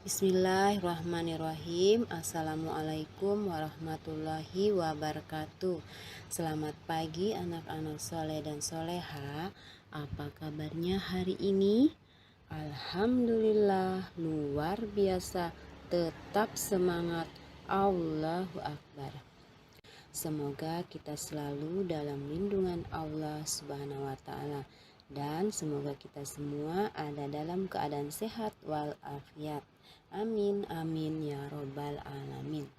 Bismillahirrahmanirrahim. Assalamualaikum warahmatullahi wabarakatuh. Selamat pagi anak-anak soleh dan soleha. Apa kabarnya hari ini? Alhamdulillah luar biasa. Tetap semangat. Allahu Akbar. Semoga kita selalu dalam lindungan Allah Subhanahu wa Ta'ala, dan semoga kita semua ada dalam keadaan sehat walafiat. Amin amin ya robbal alamin.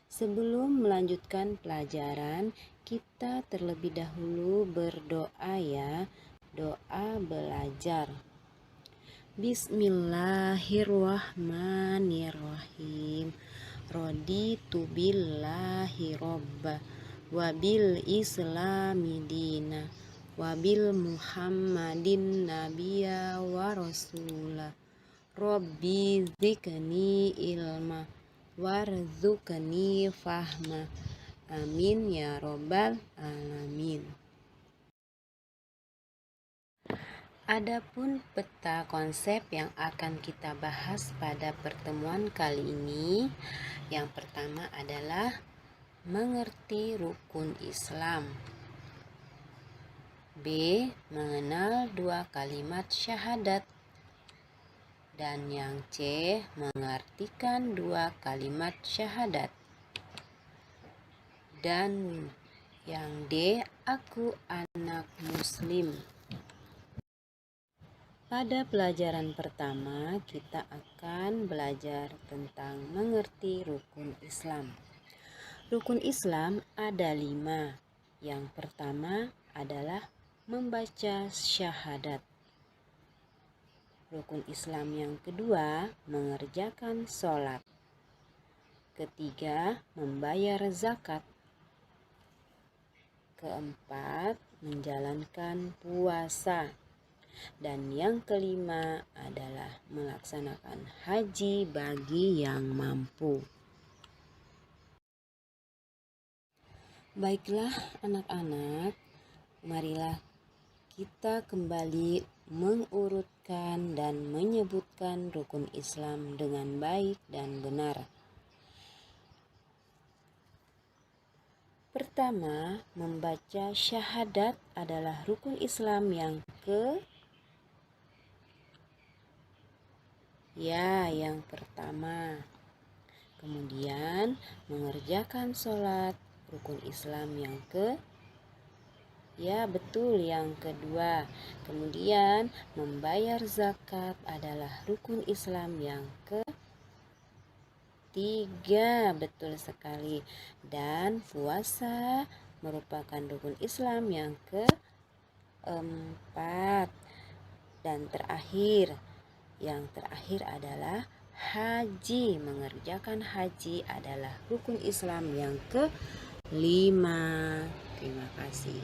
Sebelum melanjutkan pelajaran, kita terlebih dahulu berdoa ya. Doa belajar. Bismillahirrahmanirrahim. Raditu billahi robba wabil islami dina wabil muhammadin nabiya wa rasulah. Rabbi zikni ilma warzuqni fahma. Amin ya robbal alamin. Adapun peta konsep yang akan kita bahas pada pertemuan kali ini, yang pertama adalah mengerti rukun Islam. B. Mengenal dua kalimat syahadat. Dan yang C. Mengartikan dua kalimat syahadat. Dan yang D. Aku anak muslim. Pada pelajaran pertama, kita akan belajar tentang mengerti rukun Islam. Rukun Islam ada 5. Yang pertama adalah membaca syahadat. Rukun Islam yang kedua, mengerjakan sholat. Ketiga, membayar zakat. Keempat, menjalankan puasa. Dan yang kelima adalah melaksanakan haji bagi yang mampu. Baiklah anak-anak, marilah kita kembali mengurutkan dan menyebutkan rukun Islam dengan baik dan benar. Pertama, membaca syahadat adalah rukun Islam yang yang pertama. Kemudian mengerjakan sholat, rukun Islam yang yang kedua. Kemudian membayar zakat adalah rukun Islam yang ketiga, betul sekali. Dan puasa merupakan rukun Islam yang keempat. Dan yang terakhir adalah haji. Mengerjakan haji adalah rukun Islam yang kelima. Terima kasih.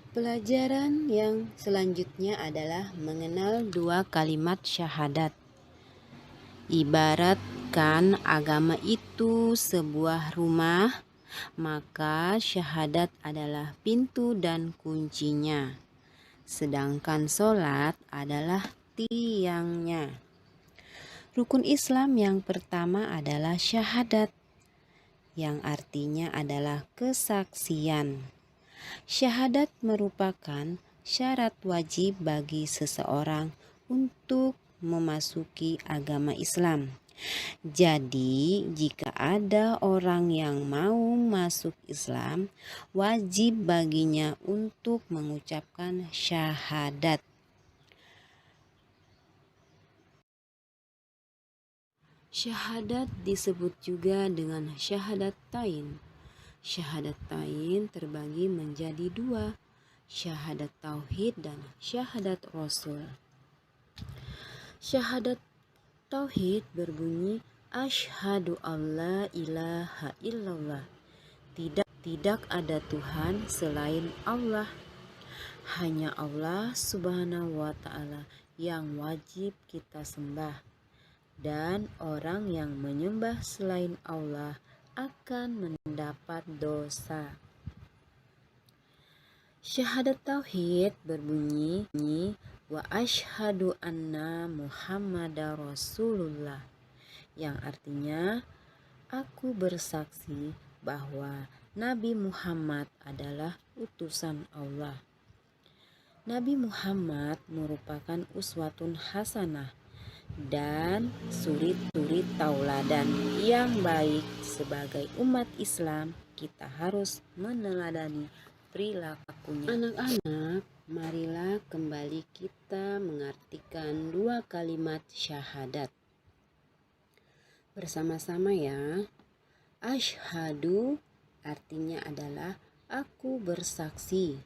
Pelajaran yang selanjutnya adalah mengenal dua kalimat syahadat. Ibaratkan agama itu sebuah rumah, maka syahadat adalah pintu dan kuncinya. Sedangkan sholat adalah tiangnya. Rukun Islam yang pertama adalah syahadat, yang artinya adalah kesaksian. Syahadat merupakan syarat wajib bagi seseorang untuk memasuki agama Islam. Jadi, jika ada orang yang mau masuk Islam, wajib baginya untuk mengucapkan syahadat. Syahadat disebut juga dengan syahadatain. Syahadatain terbagi menjadi 2, syahadat tauhid dan syahadat rasul. Syahadat tauhid berbunyi asyhadu alla ilaha illallah. Tidak ada Tuhan selain Allah. Hanya Allah Subhanahu wa Ta'ala yang wajib kita sembah. Dan orang yang menyembah selain Allah akan mendapat dosa. Syahadat tauhid berbunyi wa asyhadu anna Muhammadar Rasulullah, yang artinya aku bersaksi bahwa Nabi Muhammad adalah utusan Allah. Nabi Muhammad merupakan uswatun hasanah dan suri-suri tauladan yang baik. Sebagai umat Islam, kita harus meneladani perilakunya. Anak-anak, marilah kembali kita mengartikan dua kalimat syahadat bersama-sama ya. Asyhadu artinya adalah aku bersaksi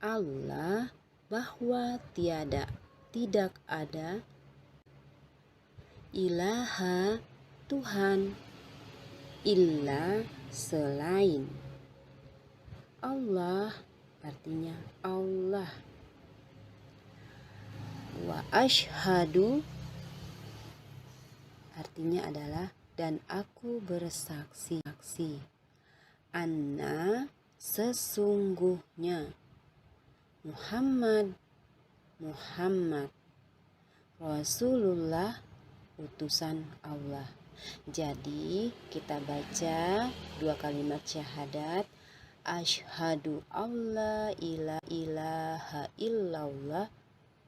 Allah bahwa tidak ada ilaha Tuhan illa selain Allah, artinya Allah. Wa asyhadu artinya adalah dan aku bersaksi anna sesungguhnya Muhammad Rasulullah utusan Allah. Jadi kita baca dua kalimat syahadat, asyhadu alla ilaha illallah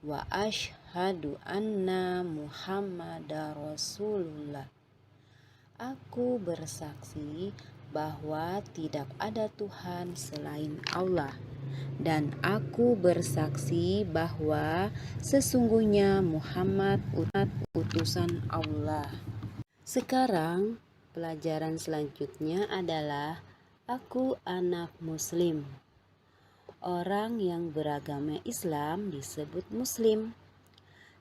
wa asyhadu anna Muhammadar Rasulullah. Aku bersaksi bahwa tidak ada Tuhan selain Allah, dan aku bersaksi bahwa sesungguhnya Muhammad utusan Allah. Sekarang pelajaran selanjutnya adalah aku anak muslim. Orang yang beragama Islam disebut muslim.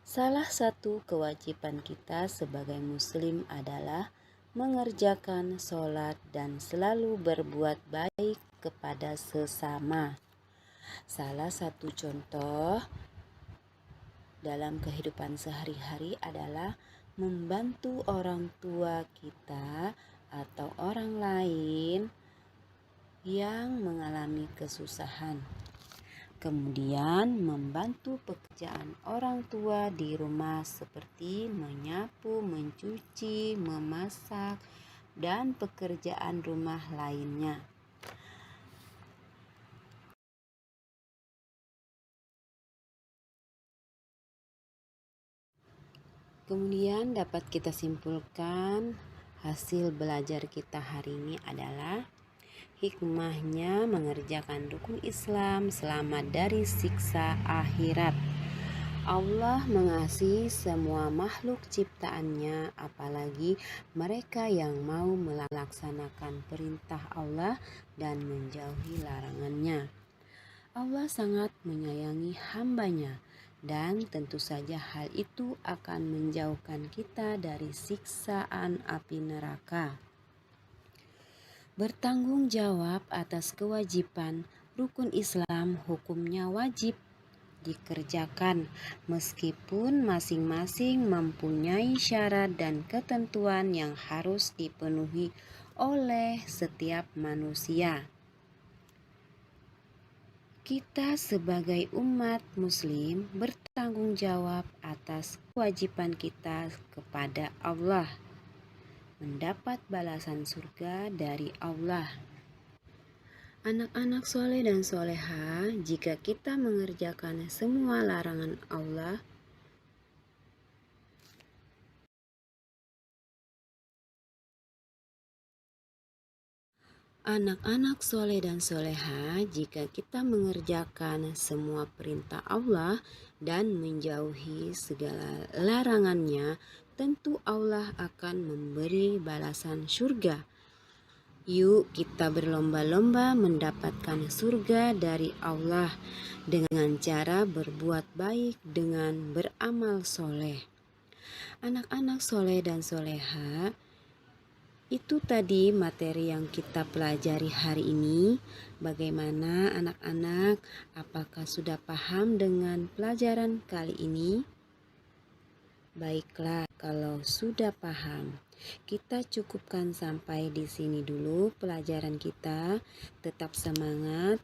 Salah satu kewajiban kita sebagai muslim adalah mengerjakan sholat dan selalu berbuat baik kepada sesama. Salah satu contoh dalam kehidupan sehari-hari adalah membantu orang tua kita atau orang lain yang mengalami kesusahan. Kemudian membantu pekerjaan orang tua di rumah seperti menyapu, mencuci, memasak, dan pekerjaan rumah lainnya. Kemudian dapat kita simpulkan hasil belajar kita hari ini adalah hikmahnya mengerjakan rukun Islam selamat dari siksa akhirat. Allah mengasihi semua makhluk ciptaannya, apalagi mereka yang mau melaksanakan perintah Allah dan menjauhi larangannya. Allah sangat menyayangi hambanya, dan tentu saja hal itu akan menjauhkan kita dari siksaan api neraka. Bertanggung jawab atas kewajiban rukun Islam hukumnya wajib dikerjakan meskipun masing-masing mempunyai syarat dan ketentuan yang harus dipenuhi oleh setiap manusia. Kita sebagai umat muslim bertanggung jawab atas kewajiban kita kepada Allah, mendapat balasan surga dari Allah. Anak-anak soleh dan soleha, jika kita mengerjakan semua larangan Allah, anak-anak soleh dan soleha, jika kita mengerjakan semua perintah Allah dan menjauhi segala larangannya, tentu Allah akan memberi balasan surga. Yuk kita berlomba-lomba mendapatkan surga dari Allah dengan cara berbuat baik dengan beramal soleh. Anak-anak soleh dan soleha, itu tadi materi yang kita pelajari hari ini. Bagaimana anak-anak? Apakah sudah paham dengan pelajaran kali ini? Baiklah, kalau sudah paham, kita cukupkan sampai di sini dulu pelajaran kita. Tetap semangat.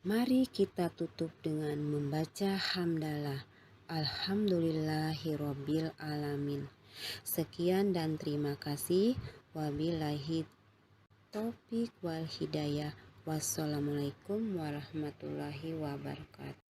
Mari kita tutup dengan membaca hamdalah. Alhamdulillahirobbil alamin. Sekian dan terima kasih. Wabillahi taufik wal hidayah. Wassalamualaikum warahmatullahi wabarakatuh.